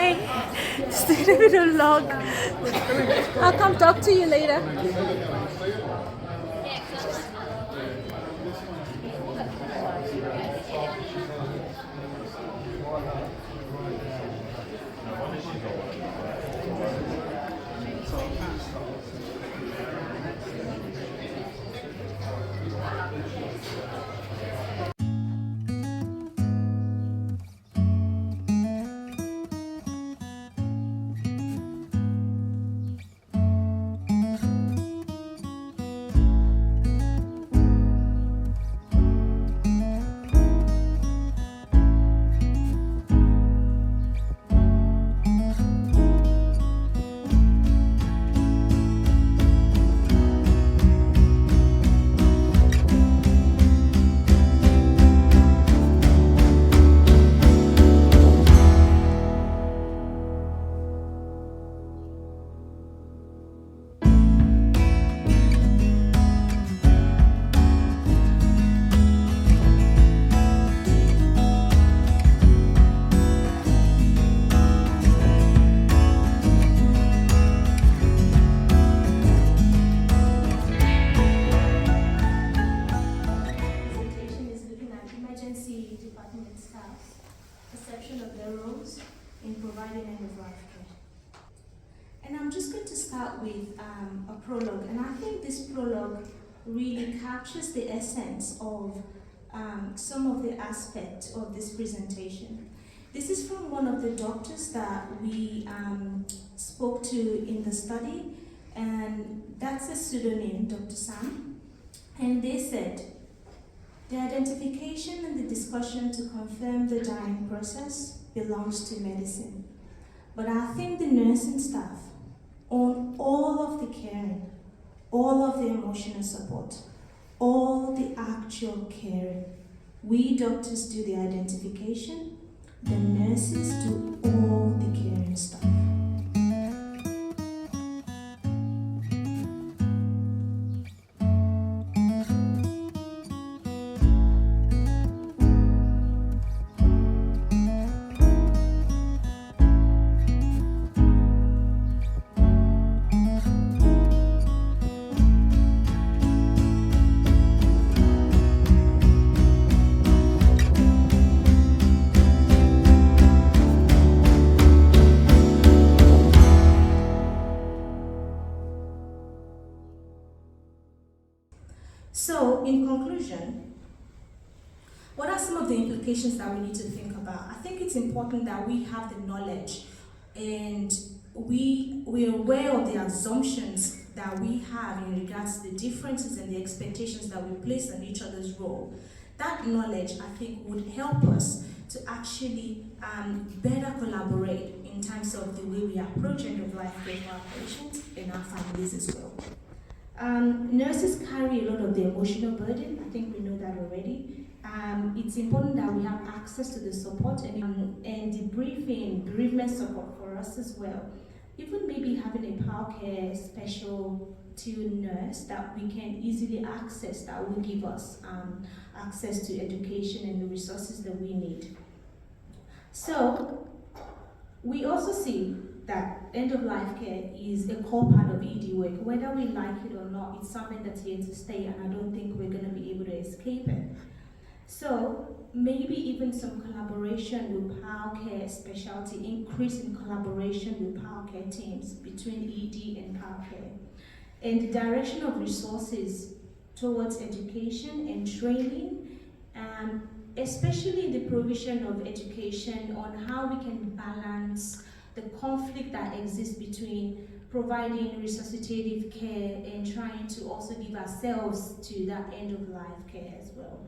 Bye. Stay in the video vlog. I'll come talk to you later. Perception of their roles in providing end-of-life care. And I'm just going to start with a prologue, and I think this prologue really captures the essence of some of the aspects of this presentation. This is from one of the doctors that we spoke to in the study, and that's a pseudonym, Dr. Sam. And they said, the identification and the discussion to confirm the dying process belongs to medicine. But I think the nursing staff own all of the caring, all of the emotional support, all the actual caring. We doctors do the identification, the nurses do all the caring stuff. So, in conclusion, what are some of the implications that we need to think about? I think it's important that we have the knowledge and we're aware of the assumptions that we have in regards to the differences and the expectations that we place on each other's role. That knowledge, I think, would help us to actually better collaborate in terms of the way we approach end-of-life care for our patients and our families as well. Nurses carry a lot of the emotional burden. I think we know that already. It's important that we have access to the support and debriefing, bereavement support for us as well. Even maybe having a PAL care specialty nurse that we can easily access, that will give us access to education and the resources that we need. So, we also see that end-of-life care is a core part of ED work. Whether we like it or not, it's something that's here to stay, and I don't think we're going to be able to escape it. So maybe even some collaboration with PAL care specialty, increase in collaboration with PAL care teams between ED and PAL care. And the direction of resources towards education and training, especially the provision of education on how we can balance the conflict that exists between providing resuscitative care and trying to also give ourselves to that end-of-life care as well.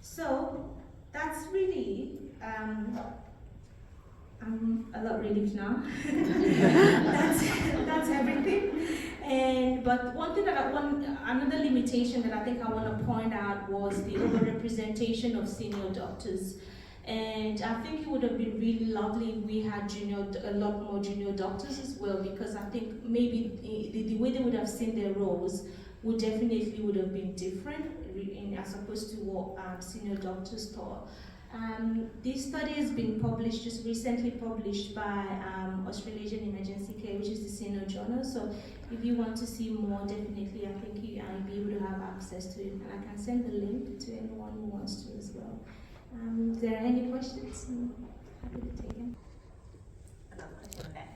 So that's really, I'm a lot relieved now. that's everything. But one thing that another limitation that I think I want to point out was the overrepresentation of senior doctors. And I think it would have been really lovely if we had a lot more junior doctors as well, because I think maybe the way they would have seen their roles would have been different as opposed to what senior doctors thought. This study has been published, just recently published by Australasian Emergency Care, which is the Sino Journal. So if you want to see more, definitely I think I'll be able to have access to it. And I can send the link to anyone who wants to as well. Is there any questions? I'm happy to take them.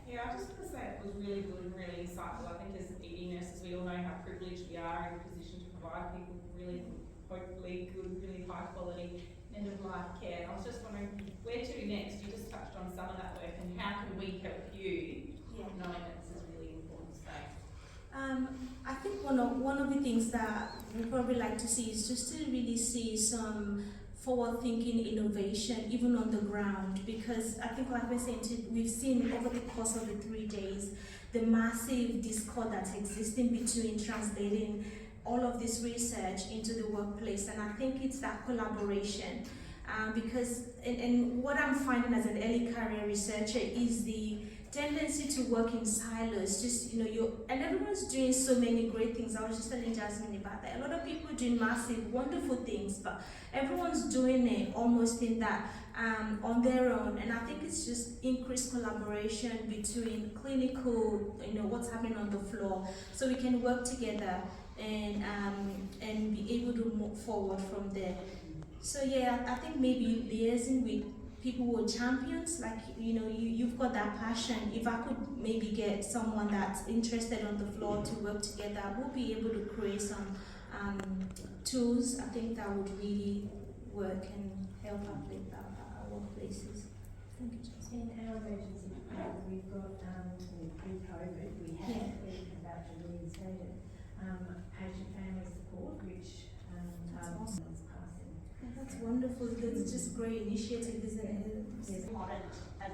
Yeah, I just want to say it was really good and really insightful. I think as ED nurses, we all know how privileged we are in a position to provide people really, hopefully, good, really high quality end of life care. And I was just wondering, where to next? You just touched on some of that work, and how can we help you, knowing that this is a really important space? I think one of the things that we probably like to see is just to really see some forward-thinking innovation, even on the ground, because I think, like we're saying, we've seen over the course of the 3 days the massive discord that's existing between translating all of this research into the workplace, and I think it's that collaboration. Because and what I'm finding as an early career researcher is the tendency to work in silos. Just and everyone's doing so many great things. I was just telling Jasmine about that. A lot of people are doing massive, wonderful things, but everyone's doing it almost in that on their own. And I think it's just increased collaboration between clinical, what's happening on the floor, so we can work together and be able to move forward from there. So yeah, I think maybe liaising with people who are champions, like you've got that passion. If I could maybe get someone that's interested on the floor to work together, we'll be able to create some tools. I think that would really work and help our workplaces. Thank you, Jessica. In our emergency department, we've got pre-COVID, we had about to reinstate it, patient family support, which That's awesome. is passing. That's wonderful. That's just great initiative, isn't it? It's important, as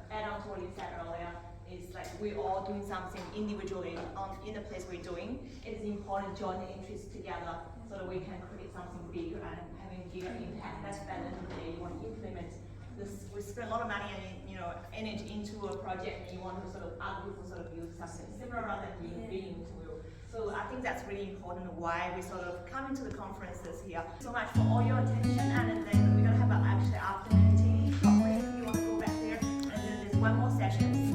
add on to what you said earlier, is like we're all doing something individually in the place we're doing. It is important to join the interests together so that we can create something bigger and having bigger impact. That's better than the day you want to implement this. We spend a lot of money and energy into a project, and you want to sort of other people sort of use something similar rather than being into it. So I think that's really important why we sort of come into the conferences here. Thank you so much for all your attention, and then we're going to have actually afternoon tea shortly if you want to go back there, and then there's one more session.